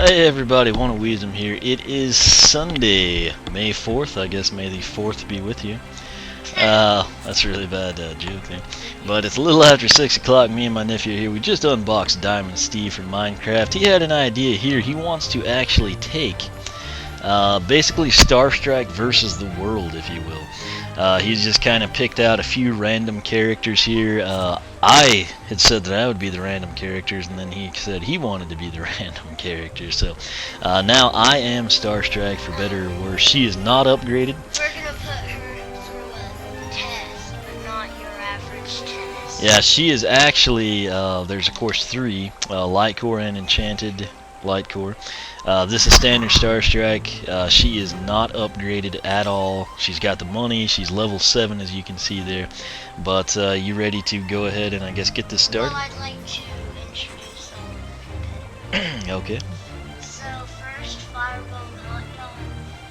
Hey everybody, One of Wisdom here. It is Sunday, May 4th. I guess May the 4th be with you. That's a really bad joke there. But it's a little after 6 o'clock. Me and my nephew here, we just unboxed Diamond Steve from Minecraft. He had an idea here. He wants to actually take basically Star Strike versus the world, if you will. He's just kind of picked out a few random characters here. I had said that I would be the random characters, and then he said he wanted to be the random characters. So now I am Star Strike, for better or worse. She is not upgraded. We're gonna put her through a test, but not your average test. Yeah, she is actually, there's of course 3, Light Core and Enchanted Light Core. This is standard Star Strike. She is not upgraded at all. She's got the money. She's level 7, as you can see there. But you ready to go ahead and I guess get this started? Well, I'd like to introduce them. Okay. So first, Firebone Hot Dog,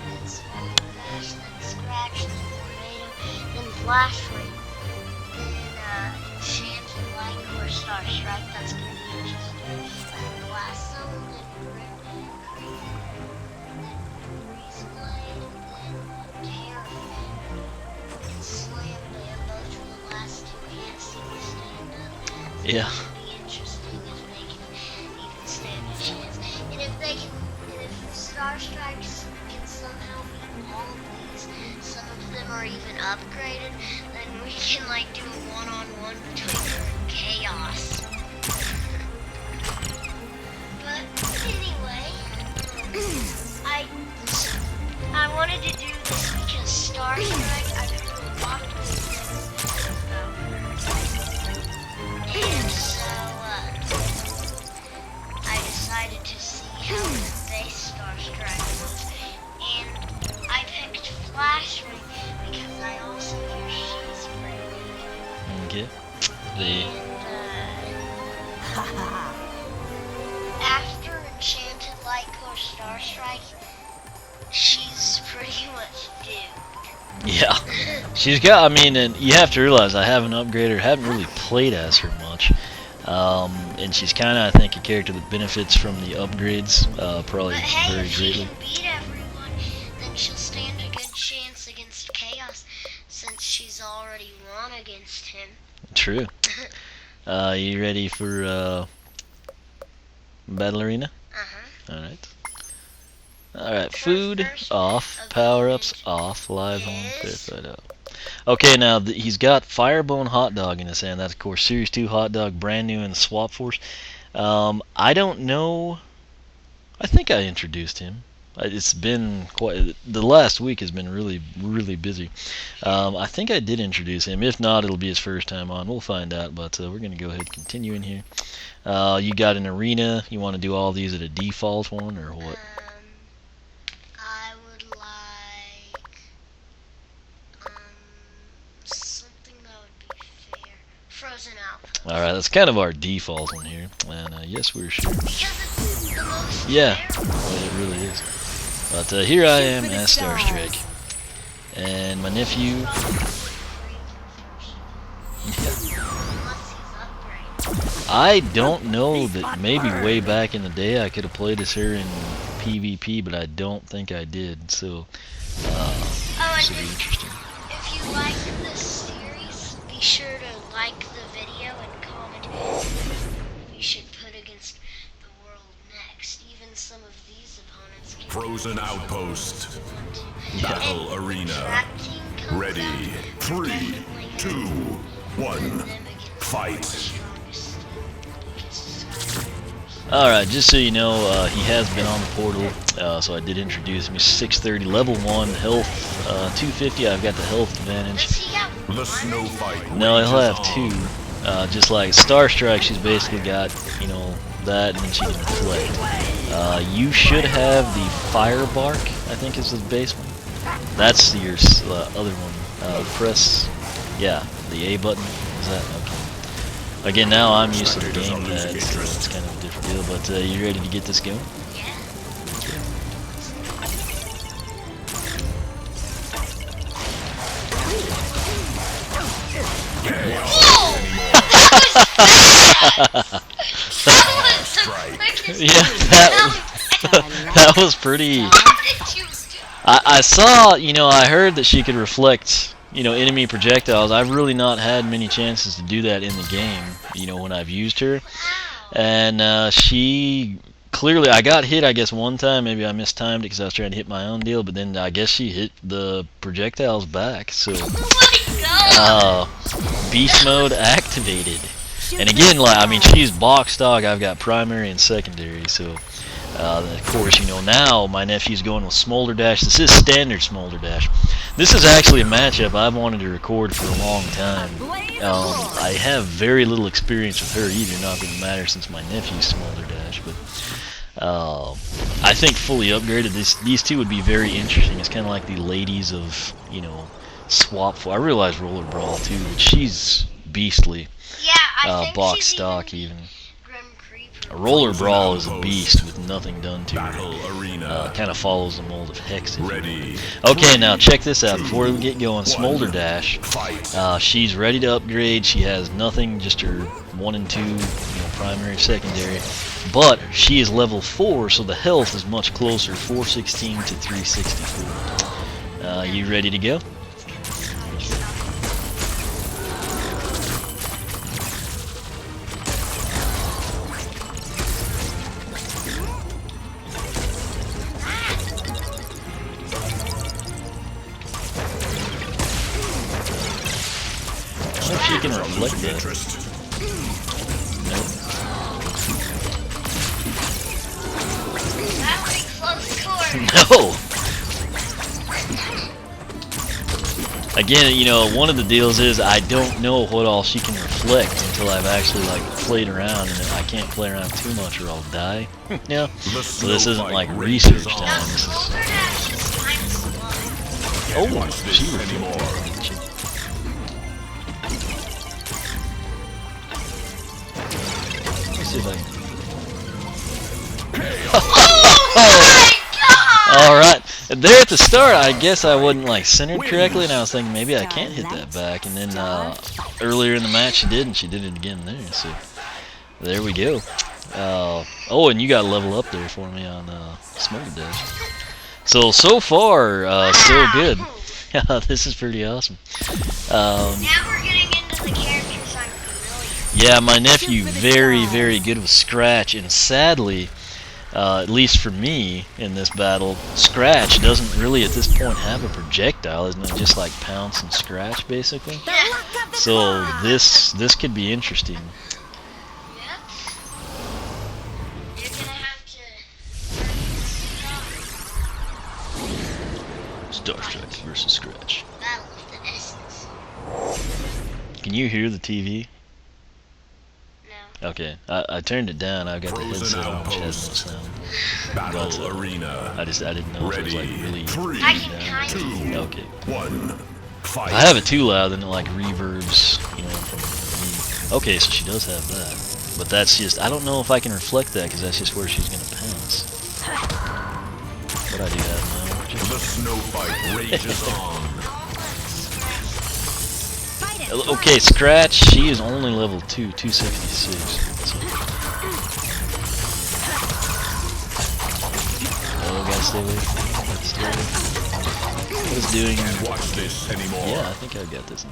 then Smolder, then Scratch, then Warnado, then Flashwing, then Enchanted Light Core Star Strike. That's gonna be interesting. And Blossom, then Terrafin, and Slam Bam. Those were the last two we had seen stand up. Yeah. It would be interesting if they can even stand a chance. And if they can, and if Star Strikes can somehow beat all of these, some of them are even upgraded, then we can like do a one-on-one between her and Chaos. But anyway, I wanted to do this because Star Strike, I've heard a lot of good things about her. And so, I decided to see how the base Star Strike was. And I picked Flashwing because I also hear she's pretty. Okay. The After Enchanted Light Core Star Strike, she's pretty much due. yeah, she's got. I mean, and you have to realize I haven't upgraded her. Haven't really played as her much. And she's kind of, I think, a character that benefits from the upgrades, probably But hey, very if she greatly. can beat everyone, then she'll stand a good chance against Chaos, since she's already won against him. True. You ready for Battle Arena? Uh-huh. Alright. Alright, food off, power-ups off, live home, verified out. Okay, now he's got Firebone Hot Dog in his hand. That's, of course, Series 2 Hot Dog, brand new in the Swap Force. I don't know. I think I introduced him. It's been quite. The last week has been really, really busy. I think I did introduce him. If not, it'll be his first time on. We'll find out. But we're going to go ahead and continue in here. You got an arena. You want to do all these at a default one, or what? I would like something that would be fair. Frozen Outpost. Alright, that's kind of our default one here. And yes, we're sure. Because it's the most Yeah, fair. well, it really is. But here I am as Star Strike. And my nephew. I don't know that maybe way back in the day I could have played as her in PvP, but I don't think I did. So, this will be interesting. If you like this series, be sure to like the video and comment who we should put against the world next. Even some of these opponents can Frozen Outpost. if you want to. Battle And Arena. Trap Team comes Ready. out, 3, definitely 2, put 1. them against Fight. the strongest team, which is Skylanders. Alright, just so you know, he has been on the portal, so I did introduce him. He's 630, level 1, health 250. I've got the health advantage. Does he have The one? snow fight. No, he'll have rages 2. on. Just like Star Strike, she's basically got, you know, that, and then she can deflect. You should have the Fire Bark, I think is the base one. That's your other one. Press, yeah, the A button. Is that okay? Again, now I'm used to the game pad, so it's kind of a different deal. But you ready to get this going? Yeah. That was Yeah, that That was pretty. How did you do? I saw, I heard that she could reflect, enemy projectiles. I've really not had many chances to do that in the game, when I've used her. And she clearly, I got hit, I guess, one time. Maybe I mistimed it because I was trying to hit my own deal, but then I guess she hit the projectiles back. So, Oh my god! beast mode activated. And again, she's box stock. I've got primary and secondary, so. Of course, now my nephew's going with Smolder Dash. This is standard Smolder Dash. This is actually a matchup I've wanted to record for a long time. I have very little experience with her either, not that it matters since my nephew's Smolder Dash, but I think fully upgraded, these two would be very interesting. It's kind of like the ladies of, swap. I realize Roller Brawl too, but she's beastly. Yeah, I think box she's stock even. Grim Creeper. A Roller Brawl is a beast with nothing done to her. Kind of follows the mold of Hex. Okay, now check this out. Before we get going, Smolder Dash. She's ready to upgrade. She has nothing, just her 1 and 2, primary, secondary. But she is level 4, so the health is much closer, 416 to 364. You ready to go? She can reflect that. Nope. That was a close score. No! Again, one of the deals is I don't know what all she can reflect until I've actually played around, and I can't play around too much or I'll die. Yeah. So this isn't like research time. Now, This is. Smolder Dash is kind of slow. Oh, she reflected. See if I can. Alright, there at the start, I guess I wasn't centered correctly, and I was thinking maybe I can't hit that back, and then earlier in the match she did, and she did it again there, so there we go. Oh, and you got a level up there for me on Smolder Dash. So far, still good. This is pretty awesome. Now we're getting into the characters I'm familiar with. Yeah, my nephew, very, very good with Scratch, and sadly, at least for me in this battle, Scratch doesn't really at this point have a projectile, isn't it? Just pounce and scratch, basically. So this could be interesting. Yep. You're gonna have to Star Strike versus Scratch. battle with the S's. Can you hear the TV? No. Okay, I turned it down. I've got the headset on, which has no sound. Battle Arena. I didn't know if it was really. I can kind of. Okay. 1. Fight. If I have it too loud, then it reverbs, from me. Okay, so she does have that. But that's just, I don't know if I can reflect that, because that's just where she's going to pounce. But I do have now. The snow fight rages on. Okay, Scratch, she is only level 2, 266. So. Oh, gotta stay away from me. Gotta stay away from me. What is doing? Can't watch this anymore. Yeah, I think I've got this.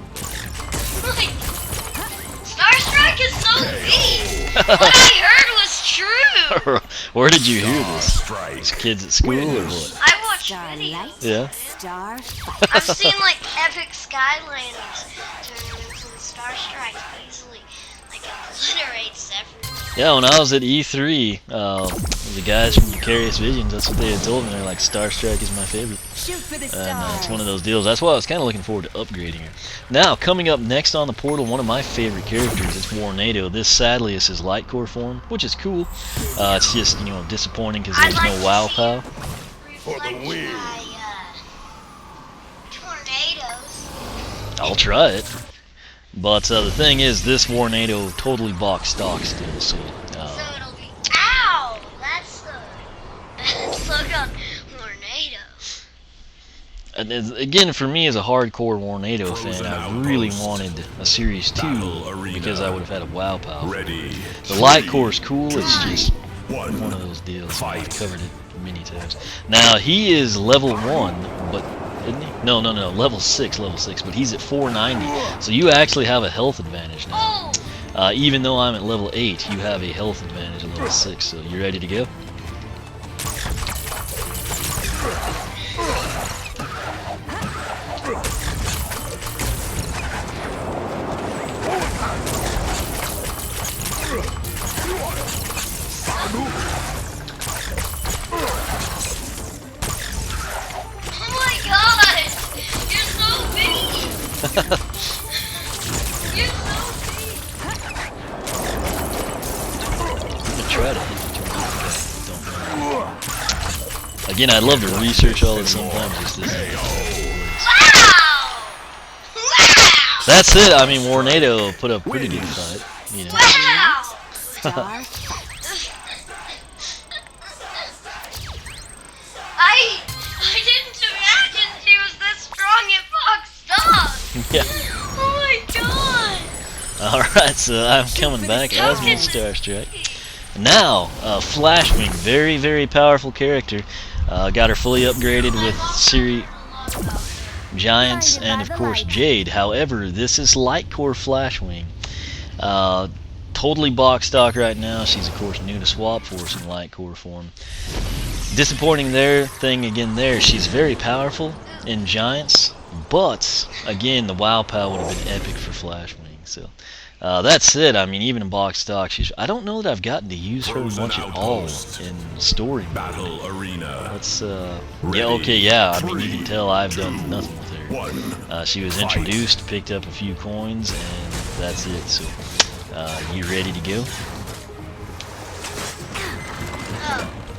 Star Strike is so weak. What I heard was true. Where did you hear this? Strike. These kids at school or what? I watched videos. Yeah. I've seen epic Skylanders tournaments and Star Strike easily obliterates everything. Yeah, when I was at E3, the guys from Vicarious Visions, that's what they had told me. They're like, Star Strike is my favorite. And it's one of those deals. That's why I was kind of looking forward to upgrading her. Now, coming up next on the portal, one of my favorite characters is Warnado. This, sadly, is his Light Core form, which is cool. It's just, disappointing because there's no WoW power. For the win. Tornadoes. I'll try it. But the thing is, this Warnado totally box stock still, so... So it'll be... Ow! That's the best look on Warnado. And again, for me as a hardcore Warnado fan, I really wanted a Series 2 because I would have had a WoW power. Ready. The Light Core is cool, it's just One. one of those deals. I covered it many times. Now he is level 1, but isn't he? No, level 6, but he's at 490. So you actually have a health advantage now. Even though I'm at level 8, you have a health advantage at level 6. So you ready to go? You're so big! Try to hit the tornado. Don't. Again, I'd love to research all this sometimes. Just this. Wow! That's it. I mean, Warnado put up a pretty good fight. You know. Wow! I didn't imagine she was this strong at Fox Dog. Yeah. Oh my god! All right, so I'm coming back as Miss Starstruck. Now, Flashwing, very, very powerful character. Got her fully upgraded with Siri, Giants, and of course Jade. However, this is Light Core Flashwing. Totally box stock right now. She's of course new to Swap Force in Light Core form. Disappointing thing again there. She's very powerful in Giants, but again the WoW power would have been epic for Flashwing. So. That's it. I mean, even in box stock, I don't know that I've gotten to use her much at all in story mode. Battle arena. Let's, yeah, okay, yeah. I mean, you can tell I've done nothing with her. She was introduced, picked up a few coins, and that's it. So, you ready to go?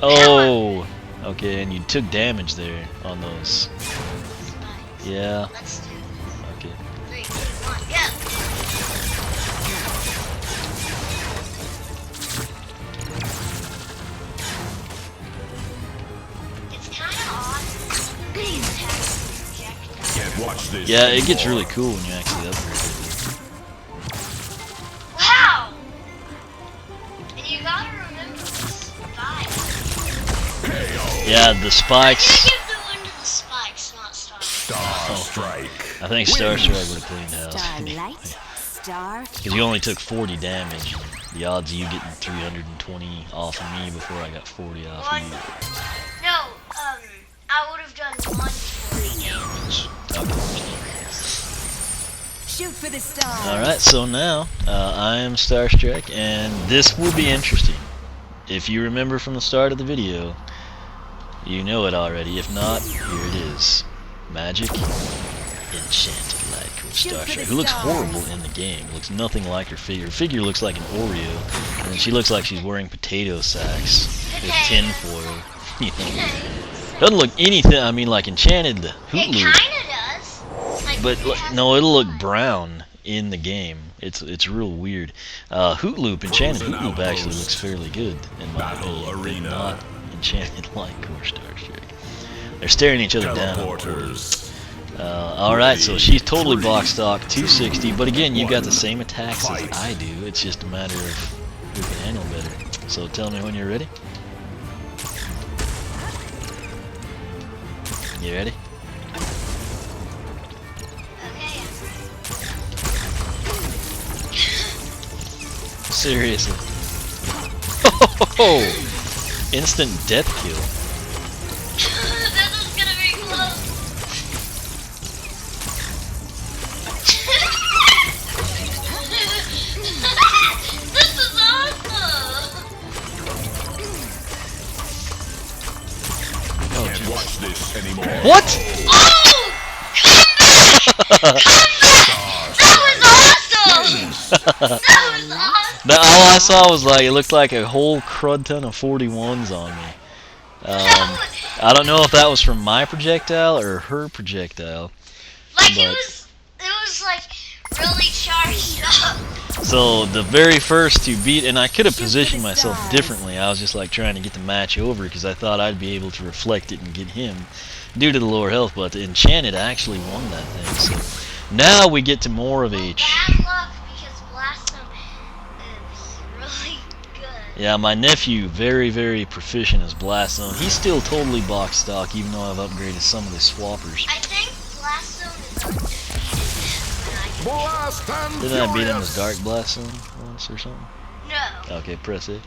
Oh, okay, and you took damage there on those. Yeah. Let's do it. Okay. 3, 2, 1, go! Watch this. Yeah, it gets really cool when you actually upgrade it. Wow! And you gotta remember the spikes. Yeah, the spikes. I think you go into the spikes, not Star Strike. I think Star Strike would have cleaned house. Starlight, Because you only took 40 damage. The odds of you getting 320 off of me before I got 40 off of you. No, I would have done 140 damage. shoot for the stars. Alright, so now I am Starstruck, and this will be interesting. If you remember from the start of the video, you know it already. If not, here it is. Magic, Enchanted like Starstruck, who looks horrible in the game. Looks nothing like her figure. Her figure looks like an Oreo, and she looks like she's wearing potato sacks with tinfoil. You know. Doesn't look anything, I mean, like Enchanted It Hoot Loop. kinda does. Like, But no, it'll look brown in the game. It's real weird. Hoot Loop, Enchanted Hoot Loop actually looks fairly good in my opinion, but not Enchanted like Core Starstruck. They're staring each other down. Alright, so she's totally box stock, 260, but again, you got the same attacks as I do. It's just a matter of who can handle better. So tell me when you're ready. You ready? Seriously. Oh, instant death kill. This is gonna be close. This is awesome. Oh, Can't watch this anymore. what? Oh! Come back! That was awesome! That was awesome! All I saw was like, it looked like a whole crud ton of 41s on me. I don't know if that was from my projectile or her projectile. Like but- it was like really charged up. So the very first to beat, and I could have positioned myself differently. I was just like trying to get the match over because I thought I'd be able to reflect it and get him due to the lower health. But the Enchanted actually won that thing. So now we get to more of a. Bad luck because last time it was really good. Yeah, my nephew, very, very proficient as Blast Zone. He's still totally box stock, even though I've upgraded some of the swappers. I think Blast Zone is undefeated when I Blast and Didn't I beat him as furious. Dark Blast Zone once or something? No. Okay, press it.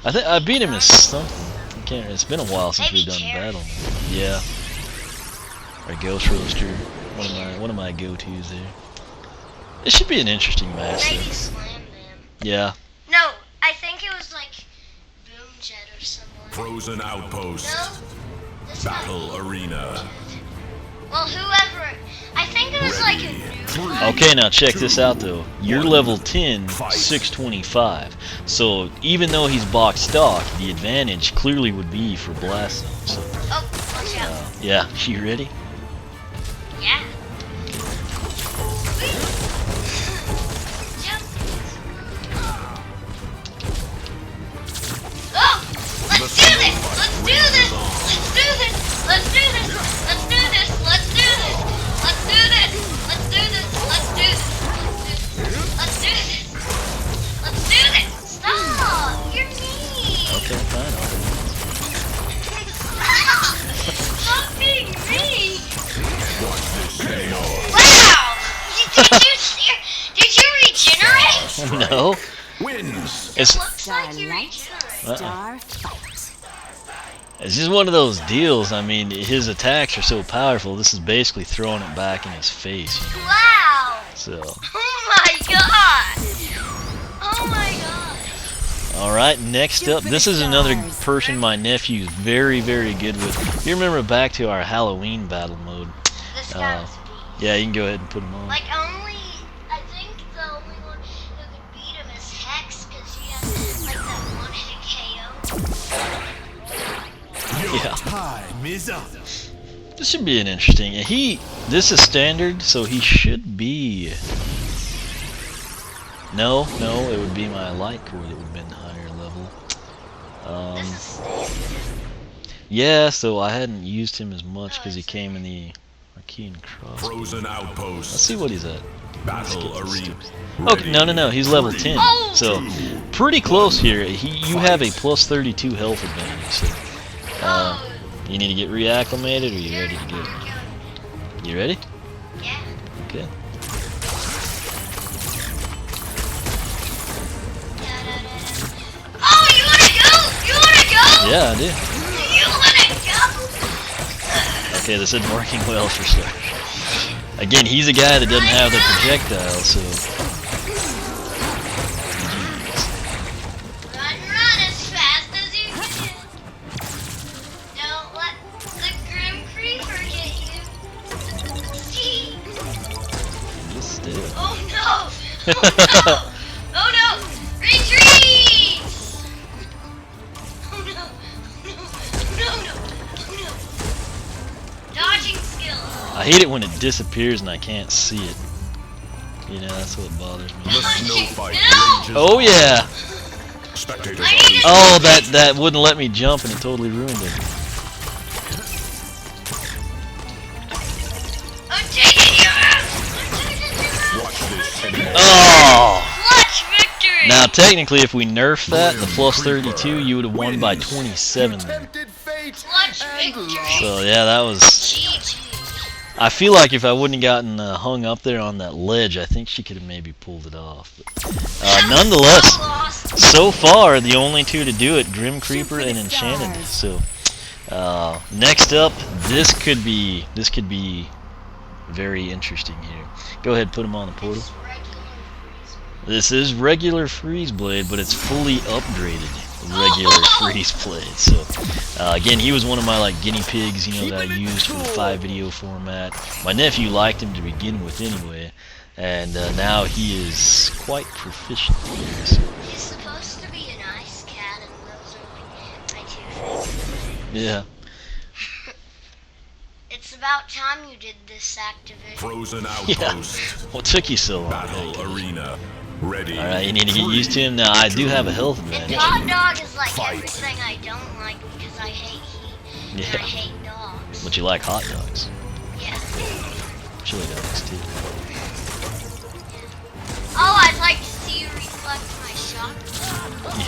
I think I beat him as something. I can't. It's been a while since Maybe we've done Terrafin. battle. Yeah. Or Ghost Roaster. One of my go-tos there. It should be an interesting match. Maybe Though. Slam them. Yeah. No, I think it was like Boom Jet or someone. Frozen outpost. No? This Battle might be arena. Jet. Well, whoever. I think it was like a Ready. new one. Okay, now check this out though. You're One. level 10, Fight. 625. So even though he's box stock, the advantage clearly would be for Blast Zone. So Oh, watch out. yeah, you ready? Yeah. Jump. Oh! Let's do this! Let's do this! Let's do this! Let's do this! Let's do this! Let's do this! Let's do this! Let's do this! Let's do this! Let's do this! Let's do this! Stop! You're mean! Okay, fine. Stop! Stop being mean! Watch this chaos. Wow! Did you regenerate? No. Wins. It's Looks like you Starlight, regenerate. star, fight. It's just one of those deals. I mean, his attacks are so powerful. This is basically throwing it back in his face. You know? Wow! So, Oh my god! Oh my god! all right. Next up, this is another person my nephew's very, very good with. You remember back to our Halloween battle mode? This guy was beat. Yeah, you can go ahead and put him on. Like I think the only one who could beat him is Hex because he has like that one hit KO. Yeah. Time is up. This should be an interesting. This is standard, so he should be. No, it would be my light core that would have been higher level. This is standard. Yeah, so I hadn't used him as much because he came in the Arcane Cross. Frozen Let's outpost. see what he's at. Battle arena. Okay, no, he's level 10. Oh! So, pretty close here. You have a plus 32 health advantage. So, Oh, you need to get reacclimated, or you ready to go? You ready? yeah. Okay. Oh, you wanna go? You wanna go? Yeah, I did. You wanna go? Okay, this isn't working well for starters. Again, he's a guy that doesn't have the projectile, so. Run as fast as you can. Don't let the Grim Creeper get you. See? Just still. Oh no! Oh no! Oh no! Retreat! Oh no! No! No! No! Dodging skills. I hate it when it disappears and I can't see it. You know, that's what bothers me. The snow fight No! rages. Oh yeah! Spectators I need are Oh, that wouldn't let me jump and it totally ruined it. I'm taking you out! I'm taking you out! watch this anymore. Oh! Clutch victory! Now, technically, if we nerf that, the plus 32, you would have won by 27 there. Tempted fate Clutch and victory! lost. So, yeah, that was... GG. I feel like if I wouldn't have gotten hung up there on that ledge, I think she could have maybe pulled it off. But, nonetheless, So lost. so far, the only two to do it, Grim Creeper and Enchanted. So, next up, this could be very interesting here. Go ahead, put him on the portal. This is regular Freeze Blade, but it's fully upgraded regular Freeze Blade. So, again, he was one of my guinea pigs, that I used for the 5-video format. My nephew liked him to begin with anyway, and now he is quite proficient here. So, He's supposed to be an ice cat, and those are my two favorites. yeah. It's about time you did this activation. Frozen Yeah. outpost. What took you so long? Battle arena. Ready. Alright, you need to get used to him. Now, I do have a health And advantage. hot dog is like Fight. everything I don't like because I hate heat and I Yeah. hate dogs. But you like hot dogs. Yeah. Chili dogs, too. Oh, I'd like to see you reflect my shot.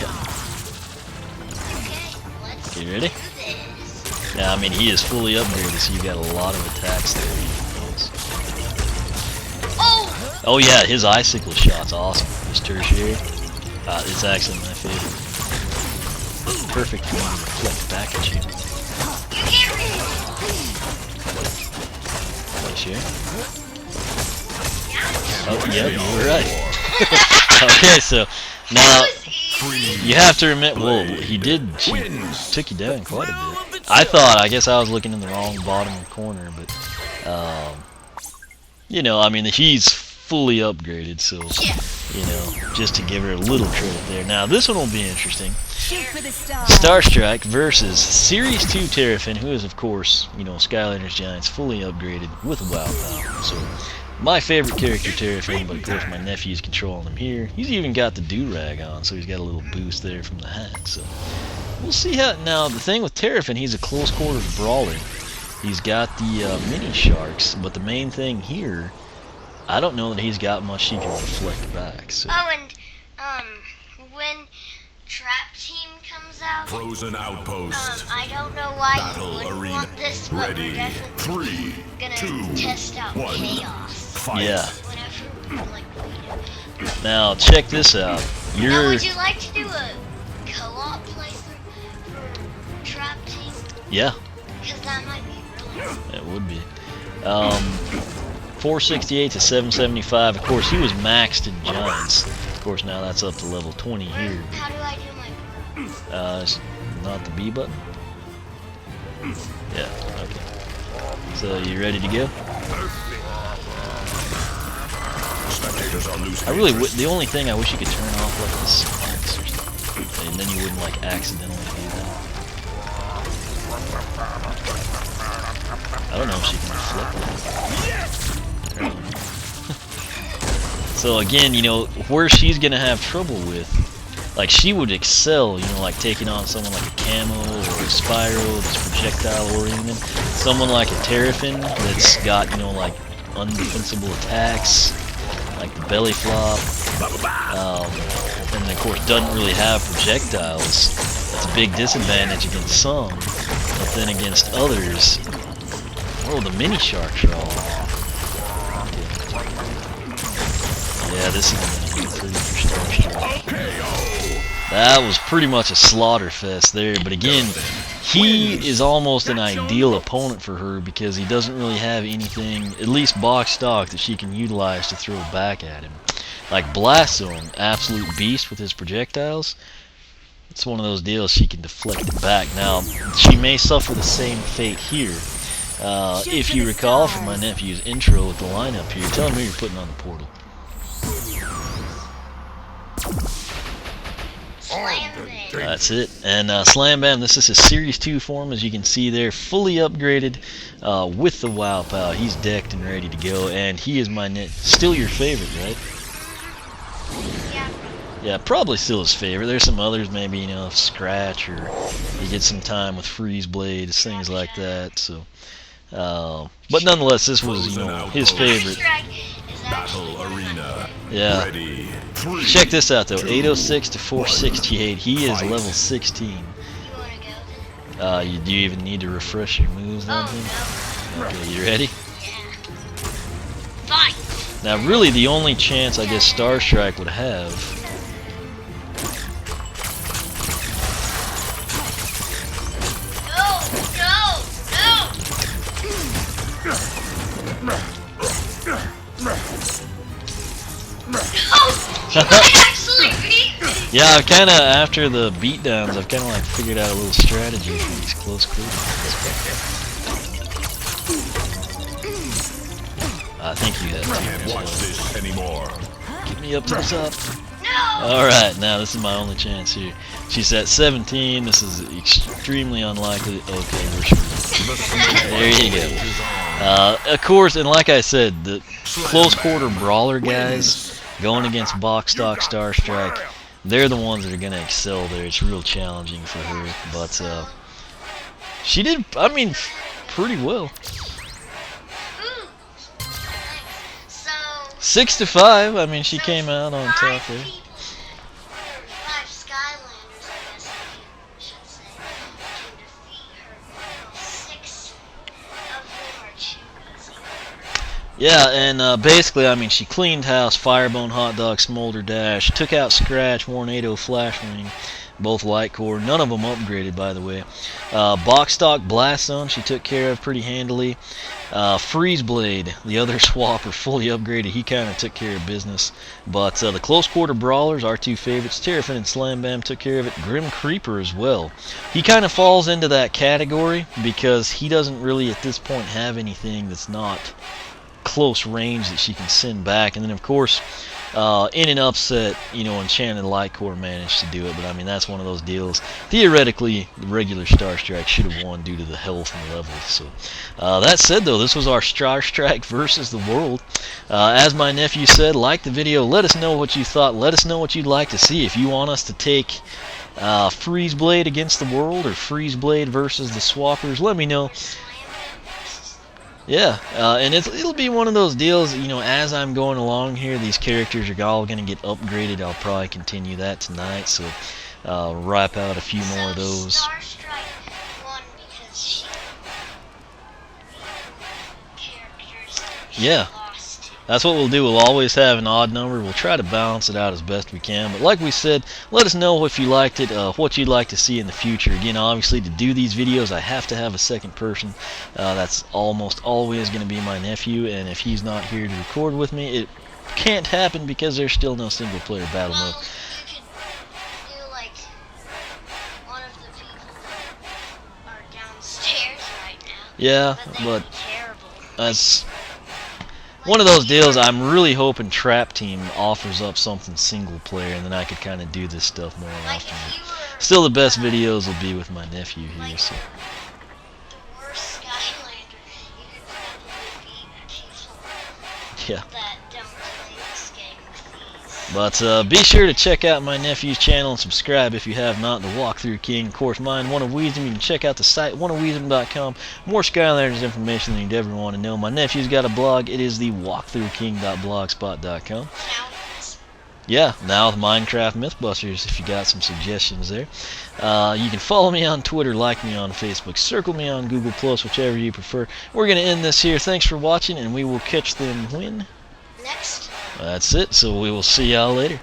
Yeah. You ready? Do this. Yeah, I mean, he is fully upgraded, so you got a lot of attacks there. Oh! Oh yeah, his icicle shot's awesome. His tertiary. It's actually my favorite. Perfect for me to reflect back at you. You can't read Sure. Oh, yeah, you were right. Okay, so now you have to admit, well, he took you down quite a bit. I guess I was looking in the wrong bottom corner, but, you know, I mean, he's fully upgraded, so, you know, just to give her a little credit there. Now, this one will be interesting. Shoot for the stars. Star Strike versus Series 2 Terrafin, who is, of course, you know, Skylanders Giants, fully upgraded with WoW power. So, my favorite character, Terrafin, but of course my nephew's controlling him here. He's even got the do-rag on, so he's got a little boost there from the hat. So, we'll see how. Now, the thing with Terrafin, he's a close quarters brawler. He's got the mini sharks, but the main thing here, I don't know that he's got much he can reflect back. So. Oh, and when Trap Team comes out, Frozen outpost. I don't know why you Battle wouldn't arena. want this, but Ready. we're definitely 3, gonna 2, test out 1. chaos. Fight. Yeah. Whenever like we do. Now, check this out. Now, would you like to do a co-op playthrough for Trap Team? Yeah, Because that might be really fun. it would be. 468 to 775. Of course, he was maxed in Giants. Of course, now that's up to level 20 here. How do I do my It's not the B button? Yeah, okay. So, you ready to go? Spectators are losing. I really would. The only thing I wish you could turn off like the science or something, and then you wouldn't like accidentally do that. I don't know if she can reflect it. So again, you know, where she's gonna have trouble with, like she would excel, you know, like taking on someone like a Camo or a Spyro that's projectile oriented, someone like a Terrafin that's got, you know, like undefensible attacks, like the belly flop, and of course doesn't really have projectiles. That's a big disadvantage against some, but then against others, oh, the mini sharks are all. Yeah, this is gonna be pretty for Star Strike. That was pretty much a slaughter fest there, but again, he is almost an ideal opponent for her because he doesn't really have anything, at least box stock, that she can utilize to throw back at him. Like Blast Zone, absolute beast with his projectiles. It's one of those deals she can deflect it back. Now, she may suffer the same fate here. If you recall from my nephew's intro with the lineup here, tell him who you're putting on the portal. Slam Bam. That's it. And Slam Bam, this is his Series 2 form, as you can see there, fully upgraded with the WoW Pow. He's decked and ready to go, and he is still your favorite, right? Yeah. Yeah, probably still his favorite. There's some others, maybe, you know, Scratch, or you get some time with Freeze Blades, things like that. So, but nonetheless, this was, you know, his favorite. Strike is Battle arena. Yeah. Ready. 3. Check this out though, 806 to 468. He is level 16. You wanna go? Do you even need to refresh your moves then? Oh no. Okay, you ready? Yeah. Fight. Now, really, the only chance I guess Star Strike would have. I actually beat me. Yeah, I've kind of, after the beatdowns, I've kind of like figured out a little strategy for these close quarters. I think you have. Can't watch this anymore. Get me up to the top. No. Alright, now this is my only chance here. She's at 17. This is extremely unlikely. Okay, we're screwed. There you go. Of course, and like I said, the close quarter brawler guys going against box stock Star Strike, they're the ones that are going to excel there. It's real challenging for her, but she did, I mean, pretty well. Ooh. So 6-5. I mean, she came out on top there. 5 Skylanders, I guess you should say, Yeah, and basically, I mean, she cleaned house, Firebone, Hot Dog, Smolder, Dash, took out Scratch, Warnado, Flashwing, both light core. None of them upgraded, by the way. Box Stock, Blast Zone, she took care of pretty handily. Freeze Blade, the other swapper, fully upgraded. He kind of took care of business. But the close quarter brawlers, our two favorites, Terrafin and Slam Bam, took care of it. Grim Creeper as well. He kind of falls into that category because he doesn't really at this point have anything that's not close range that she can send back. And then of course in an upset, you know, Enchanted Light Core managed to do it, but I mean that's one of those deals. Theoretically the regular Star Strike should have won due to the health and levels. So that said though, this was our Star Strike versus the world. As my nephew said, like the video, let us know what you thought, let us know what you'd like to see. If you want us to take Freeze Blade against the world or Freeze Blade versus the swappers, let me know. Yeah, and it'll be one of those deals, you know, as I'm going along here, these characters are all going to get upgraded. I'll probably continue that tonight, so wrap out a few more of those. Star Strike won because she characters Yeah. lost to. That's what we'll do. We'll always have an odd number. We'll try to balance it out as best we can. But like we said, let us know if you liked it, what you'd like to see in the future. Again, obviously, to do these videos, I have to have a second person. That's almost always going to be my nephew. And if he's not here to record with me, it can't happen because there's still no single-player battle mode. Well, you could do like one of the people that are downstairs right now. Yeah, But they'd but be terrible. that's one of those deals. I'm really hoping Trap Team offers up something single player, and then I could kind of do this stuff more Like often. if you were Still, the best videos will be with my nephew here. like So the worst Skylander, you could probably beat people yeah. that don't play this game with these. But be sure to check out my nephew's channel and subscribe if you have not. The Walkthrough King, of course, mine, One of Wisdom. You can check out the site, oneofwisdom.com. More Skylanders information than you'd ever want to know. My nephew's got a blog. It is the thewalkthruking.blogspot.com. Now it's Yeah, now with Minecraft Mythbusters, if you got some suggestions there. You can follow me on Twitter, like me on Facebook, circle me on Google+, whichever you prefer. We're going to end this here. Thanks for watching, and we will catch them when? next. That's it, so we will see y'all later.